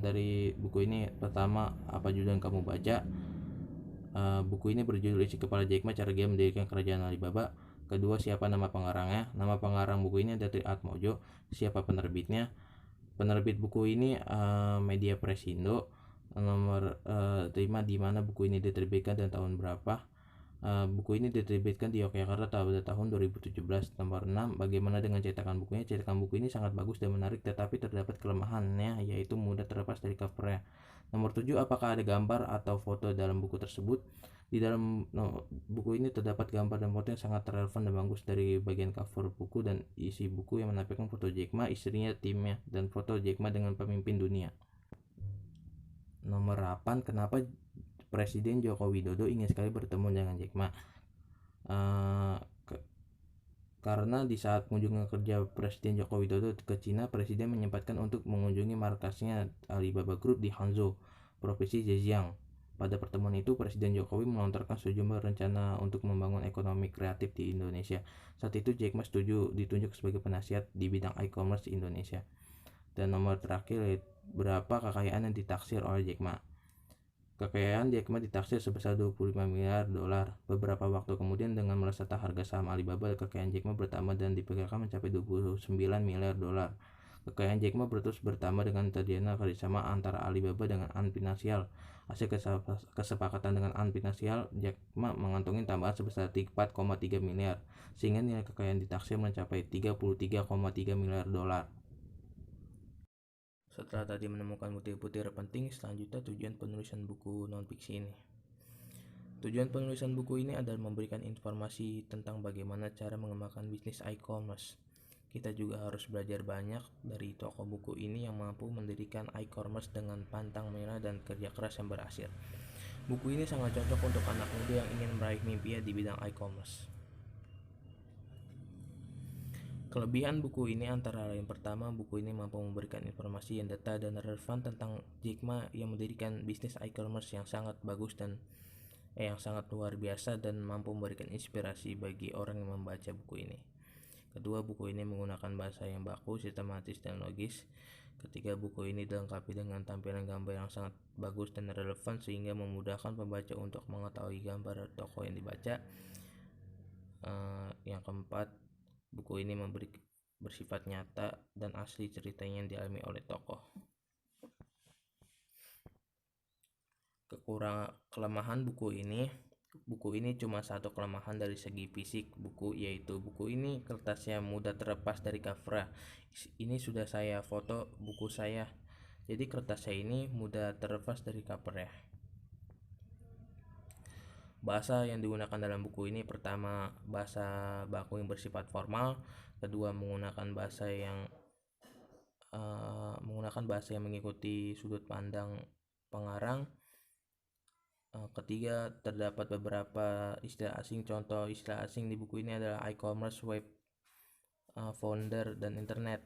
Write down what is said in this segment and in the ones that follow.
dari buku ini. Pertama, apa judul yang kamu baca? Buku ini berjudul Isi Kepala Jack Ma, Cara Dia Mendirikan Kerajaan Alibaba. Kedua, siapa nama pengarangnya? Nama pengarang buku ini adalah Tri Atmojo. Siapa penerbitnya? Penerbit buku ini Media Pressindo. Nomor 5, di mana buku ini diterbitkan dan tahun berapa? Buku ini diterbitkan di Yogyakarta pada tahun 2017. Nomor 6, bagaimana dengan cetakan bukunya? Cetakan buku ini sangat bagus dan menarik, tetapi terdapat kelemahannya, yaitu mudah terlepas dari covernya. Nomor 7, apakah ada gambar atau foto dalam buku tersebut? Di dalam buku ini terdapat gambar dan foto yang sangat relevan dan bagus dari bagian cover buku dan isi buku yang menampilkan foto Jack Ma, istrinya, timnya, dan foto Jack Ma dengan pemimpin dunia. Nomor 8, kenapa Presiden Joko Widodo ingin sekali bertemu dengan Jack Ma? Karena di saat kunjungan kerja Presiden Joko Widodo ke Cina, Presiden menyempatkan untuk mengunjungi markasnya Alibaba Group di Hangzhou, Provinsi Zhejiang. Pada pertemuan itu, Presiden Jokowi melontarkan sejumlah rencana untuk membangun ekonomi kreatif di Indonesia. Saat itu, Jack Ma ditunjuk sebagai penasihat di bidang e-commerce di Indonesia. Dan nomor terakhir, berapa kekayaan yang ditaksir oleh Jack Ma? Kekayaan Jack Ma ditaksir sebesar 25 miliar dolar. Beberapa waktu kemudian, dengan melesatnya harga saham Alibaba, kekayaan Jack Ma bertambah dan diperkirakan mencapai 29 miliar dolar. Kekayaan Jack Ma terus bertambah dengan terjadinya kerjasama antara Alibaba dengan Ant Financial. Hasil kesepakatan dengan Ant Financial, Jack Ma mengantongi tambahan sebesar 4,3 miliar, sehingga nilai kekayaan ditaksir mencapai 33,3 miliar dolar. Setelah tadi menemukan butir-butir penting, selanjutnya tujuan penulisan buku non-fiksi ini. Tujuan penulisan buku ini adalah memberikan informasi tentang bagaimana cara mengembangkan bisnis e-commerce. Kita juga harus belajar banyak dari tokoh buku ini yang mampu mendirikan e-commerce dengan pantang menyerah dan kerja keras yang berhasil. Buku ini sangat cocok untuk anak muda yang ingin meraih mimpinya di bidang e-commerce. Kelebihan buku ini antara lain: pertama, buku ini mampu memberikan informasi yang data dan relevan tentang Jack Ma yang mendirikan bisnis e-commerce yang sangat bagus dan yang sangat luar biasa dan mampu memberikan inspirasi bagi orang yang membaca buku ini. Kedua, buku ini menggunakan bahasa yang baku, sistematis, dan logis. Ketiga, buku ini dilengkapi dengan tampilan gambar yang sangat bagus dan relevan sehingga memudahkan pembaca untuk mengetahui gambar tokoh yang dibaca. Yang keempat, buku ini bersifat nyata dan asli ceritanya yang dialami oleh tokoh. Kelemahan buku ini cuma satu kelemahan dari segi fisik buku, yaitu buku ini kertasnya mudah terlepas dari cover. Ini sudah saya foto buku saya, jadi kertasnya ini mudah terlepas dari covernya. Bahasa yang digunakan dalam buku ini: pertama, bahasa baku yang bersifat formal. Kedua, menggunakan bahasa yang mengikuti sudut pandang pengarang. Ketiga, terdapat beberapa istilah asing. Contoh istilah asing di buku ini adalah e-commerce, web founder, dan internet.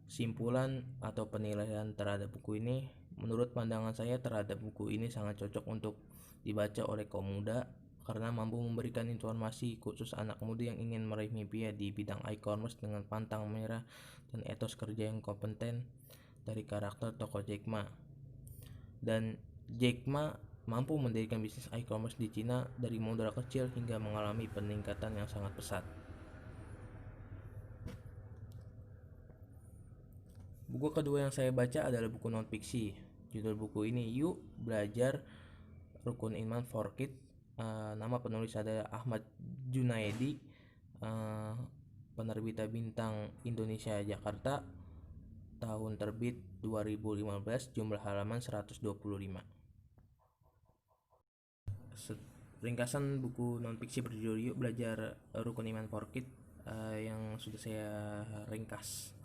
Simpulan atau penilaian terhadap buku ini: menurut pandangan saya terhadap buku ini sangat cocok untuk dibaca oleh kaum muda karena mampu memberikan informasi khusus anak muda yang ingin meraih mimpinya di bidang e-commerce dengan pantang menyerah dan etos kerja yang kompeten dari karakter tokoh Jack Ma. Dan Jack Ma mampu mendirikan bisnis e-commerce di Cina dari modal kecil hingga mengalami peningkatan yang sangat pesat. Buku kedua yang saya baca adalah buku non-fiksi. Judul buku ini Yuk Belajar Rukun Iman for Kids. Nama penulis adalah Ahmad Junaedi. Penerbitan Bintang Indonesia Jakarta. Tahun terbit 2015. Jumlah halaman 125. Ringkasan buku non-fiksi berjudul Yuk Belajar Rukun Iman for Kids yang sudah saya ringkas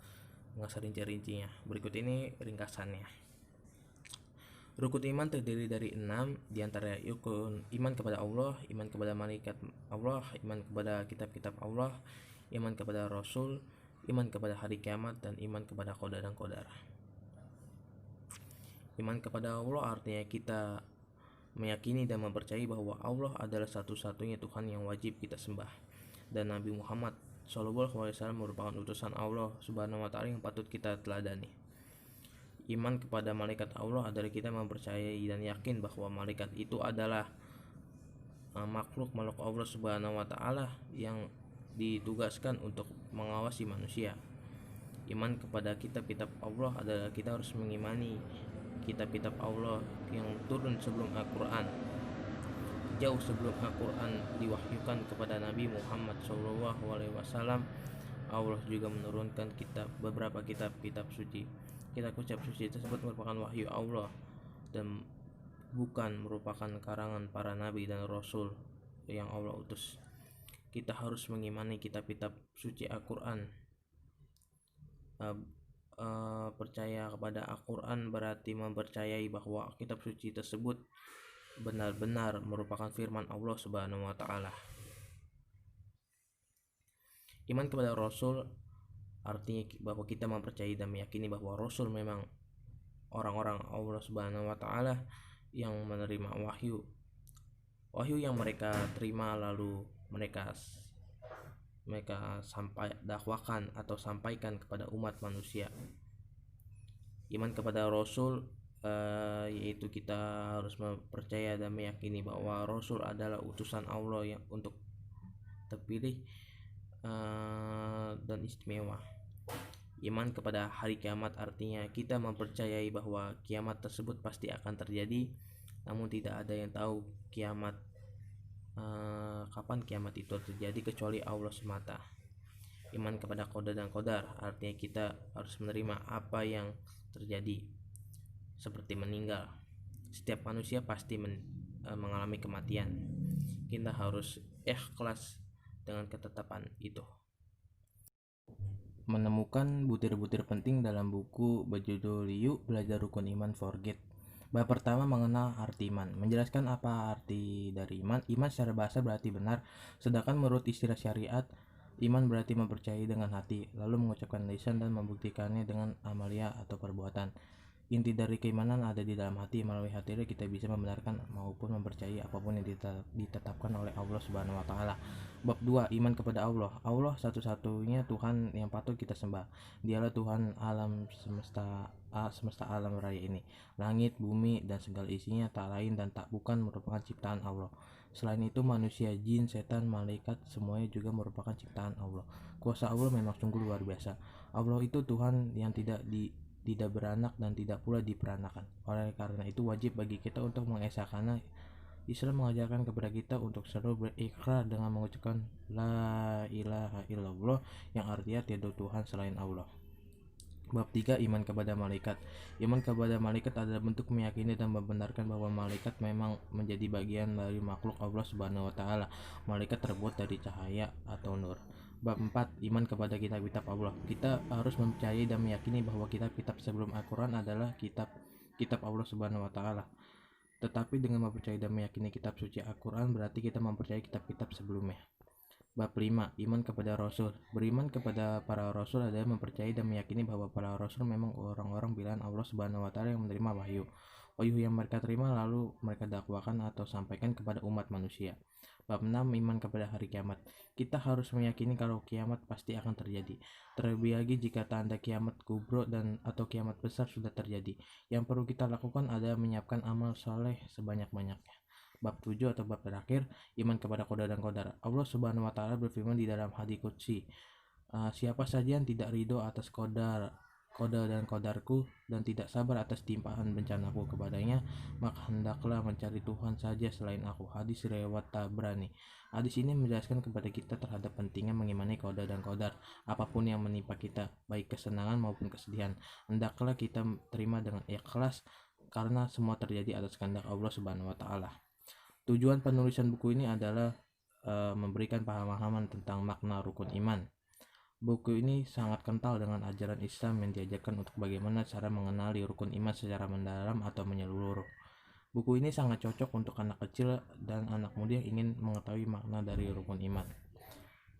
dengan serinci-rincinya. Berikut ini ringkasannya. Rukun iman terdiri dari 6, diantara rukun iman kepada Allah, iman kepada malaikat Allah, iman kepada kitab-kitab Allah, iman kepada Rasul, iman kepada hari kiamat, dan iman kepada qadar dan qadar. Iman kepada Allah artinya kita meyakini dan mempercayai bahwa Allah adalah satu-satunya Tuhan yang wajib kita sembah, dan Nabi Muhammad Shallallahu alaihi wasallam merupakan utusan Allah Subhanahu wa taala yang patut kita teladani. Iman kepada malaikat Allah adalah kita mempercayai dan yakin bahwa malaikat itu adalah makhluk Allah Subhanahu wa taala yang ditugaskan untuk mengawasi manusia. Iman kepada kitab-kitab Allah adalah kita harus mengimani kitab-kitab Allah yang turun sebelum Al-Quran. Jauh sebelum Al-Quran diwahyukan kepada Nabi Muhammad SAW, Allah juga menurunkan beberapa kitab-kitab suci. Kitab-kitab suci tersebut merupakan wahyu Allah dan bukan merupakan karangan para nabi dan rasul yang Allah utus. Kita harus mengimani kitab-kitab suci Al-Quran. Percaya kepada Al-Quran berarti mempercayai bahwa kitab suci tersebut benar-benar merupakan firman Allah Subhanahu wa taala. Iman kepada Rasul artinya bahwa kita mempercayai dan meyakini bahwa Rasul memang orang-orang Allah Subhanahu wa taala yang menerima wahyu yang mereka terima lalu mereka dakwakan atau sampaikan kepada umat manusia. Iman kepada Rasul yaitu kita harus percaya dan meyakini bahwa Rasul adalah utusan Allah yang untuk terpilih dan istimewa. Iman kepada hari kiamat artinya kita mempercayai bahwa kiamat tersebut pasti akan terjadi, namun tidak ada yang tahu kapan kiamat itu terjadi kecuali Allah semata. Iman kepada qada dan qadar artinya kita harus menerima apa yang terjadi seperti meninggal. Setiap manusia pasti mengalami kematian. Kita harus ikhlas dengan ketetapan itu. Menemukan butir-butir penting dalam buku berjudul Yuk Belajar Rukun Iman Forget. Bab pertama mengenal arti iman. Menjelaskan apa arti dari iman. Iman secara bahasa berarti benar, sedangkan menurut istilah syariat, iman berarti mempercayai dengan hati, lalu mengucapkan lisan dan membuktikannya dengan amalia atau perbuatan. Inti dari keimanan ada di dalam hati. Melalui hati kita bisa membenarkan maupun mempercayai apapun yang ditetapkan oleh Allah Subhanahu wa taala. Bab 2, iman kepada Allah. Allah satu-satunya Tuhan yang patut kita sembah. Dialah Tuhan alam semesta alam raya ini. Langit, bumi dan segala isinya tak lain dan tak bukan merupakan ciptaan Allah. Selain itu manusia, jin, setan, malaikat semuanya juga merupakan ciptaan Allah. Kuasa Allah memang sungguh luar biasa. Allah itu Tuhan yang tidak beranak dan tidak pula diperanakan. Oleh karena itu wajib bagi kita untuk mengesahkannya. Islam mengajarkan kepada kita untuk selalu berikrar dengan mengucapkan La ilaha illallah yang artinya tiada Tuhan selain Allah. Bab 3, iman kepada malaikat. Iman kepada malaikat adalah bentuk meyakini dan membenarkan bahwa malaikat memang menjadi bagian dari makhluk Allah Subhanahu wa taala. Malaikat terbuat dari cahaya atau nur. Bab 4, iman kepada kitab-kitab Allah. Kita harus mempercayai dan meyakini bahwa kitab-kitab sebelum Al-Quran adalah kitab Allah Subhanahu wa taala. Tetapi dengan mempercayai dan meyakini kitab suci Al-Quran berarti kita mempercayai kitab-kitab sebelumnya. Bab 5, iman kepada Rasul. Beriman kepada para Rasul adalah mempercayai dan meyakini bahwa para Rasul memang orang-orang pilihan Allah Subhanahu wa taala yang menerima wahyu yang mereka terima lalu mereka dakwakan atau sampaikan kepada umat manusia. Bab 6, iman kepada hari kiamat. Kita harus meyakini kalau kiamat pasti akan terjadi. Terlebih lagi jika tanda kiamat kubro atau kiamat besar sudah terjadi. Yang perlu kita lakukan adalah menyiapkan amal soleh sebanyak-banyaknya. Bab 7 atau bab terakhir, iman kepada qada dan qadar. Allah Subhanahu wa taala berfirman di dalam hadits qudsi, siapa saja yang tidak ridho atas qada dan qadarku dan tidak sabar atas timpaan bencanaku kepadanya, maka hendaklah mencari Tuhan saja selain aku. Hadis riwayat Tabrani. Hadis ini menjelaskan kepada kita terhadap pentingnya mengimani qada dan qadar. Apapun yang menimpa kita, baik kesenangan maupun kesedihan, hendaklah kita terima dengan ikhlas karena semua terjadi atas kehendak Allah Subhanahu wa taala. Tujuan penulisan buku ini adalah memberikan pemahaman tentang makna rukun iman. Buku ini sangat kental dengan ajaran Islam yang diajarkan untuk bagaimana cara mengenali rukun iman secara mendalam atau menyeluruh. Buku ini sangat cocok untuk anak kecil dan anak muda yang ingin mengetahui makna dari rukun iman.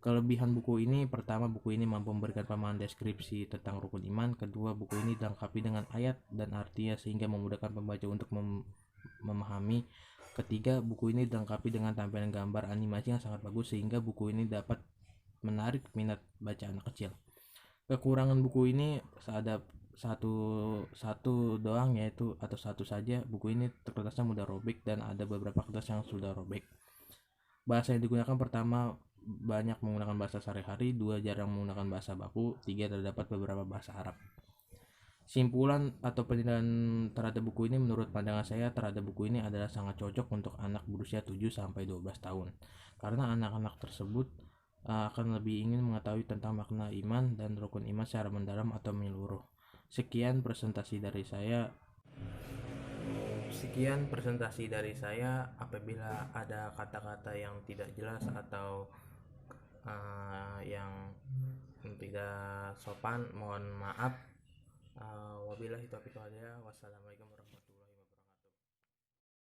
Kelebihan buku ini, pertama, buku ini mampu memberikan pemahaman deskripsi tentang rukun iman. Kedua, buku ini dilengkapi dengan ayat dan artinya sehingga memudahkan pembaca untuk memahami. Ketiga, buku ini dilengkapi dengan tampilan gambar animasi yang sangat bagus sehingga buku ini dapat menarik minat baca anak kecil. Kekurangan buku ini ada satu doang, yaitu atau satu saja, buku ini kertasnya mudah robek dan ada beberapa kertas yang sudah robek. Bahasa yang digunakan pertama banyak menggunakan bahasa sehari-hari, 2 jarang menggunakan bahasa baku, 3 terdapat beberapa bahasa Arab. Simpulan atau penilaian terhadap buku ini, menurut pandangan saya terhadap buku ini adalah sangat cocok untuk anak berusia 7-12 tahun. Karena anak-anak tersebut akan lebih ingin mengetahui tentang makna iman dan rukun iman secara mendalam atau menyeluruh. Sekian presentasi dari saya. Apabila ada kata-kata yang tidak jelas atau yang tidak sopan, mohon maaf. Wabillahi taufiq wal hidayah. Wassalamualaikum warahmatullahi wabarakatuh.